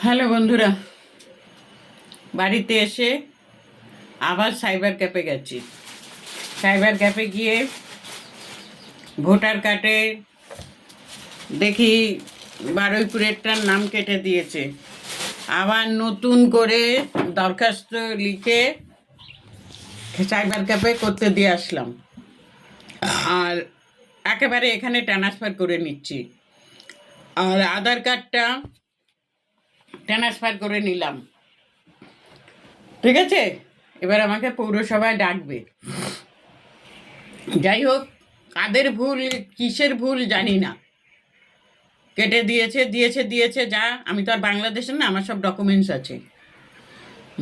Hello বন্ধুরা, বাড়িতে এসে আবার সাইবার ক্যাফে গেছি। সাইবার ক্যাফে গিয়ে ভোটার কার্ডে দেখি বারুইপুরেরটার নাম কেটে দিয়েছে। আবার নতুন করে দরখাস্ত লিখে সাইবার ক্যাফে করতে দিয়ে আসলাম, আর একেবারে এখানে ট্রান্সফার করে নিচ্ছি। আর আধার কার্ডটা ট্রান্সফার করে নিলাম। ঠিক আছে, এবার আমাকে পৌরসভায় ডাকবে। যাই হোক, কাদের ভুল কিসের ভুল জানি না, কেটে দিয়েছে দিয়েছে দিয়েছে যা। আমি তো আর বাংলাদেশের না, আমার সব ডকুমেন্টস আছে।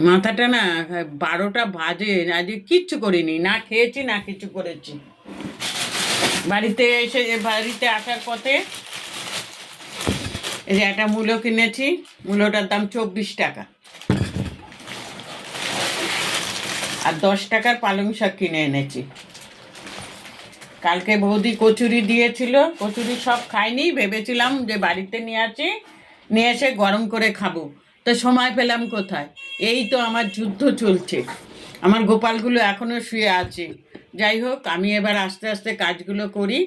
মাথাটা না 12টা বাজে, আজকে কিচ্ছু করিনি, না খেয়েছি না কিছু করেছি। বাড়িতে আসার পথে এই যে একটা মূলো কিনেছি, মূলোটার দাম 24 টাকা। আর 10 টাকার পালং শাক কিনে এনেছি। কালকে বৌদি কচুরি দিয়েছিল, কচুরি সব খাইনি, ভেবেছিলাম যে বাড়িতে নিয়ে এসে গরম করে খাবো। তো সময় পেলাম কোথায়? এই তো আমার যুদ্ধ চলছে, আমার গোপালগুলো এখনো শুয়ে আছে। যাই হোক, আমি এবার আস্তে আস্তে কাজগুলো করি।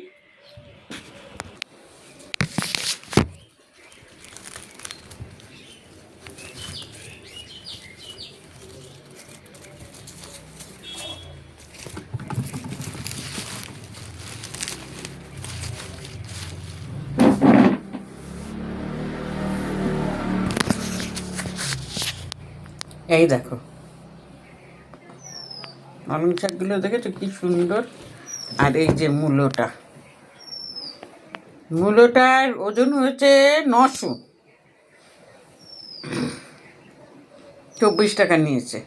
এই দেখো, পালং শাকগুলো দেখেছো কি সুন্দর। আর এই যে মূলোটার ওজন হয়েছে 924 টাকা নিয়েছে।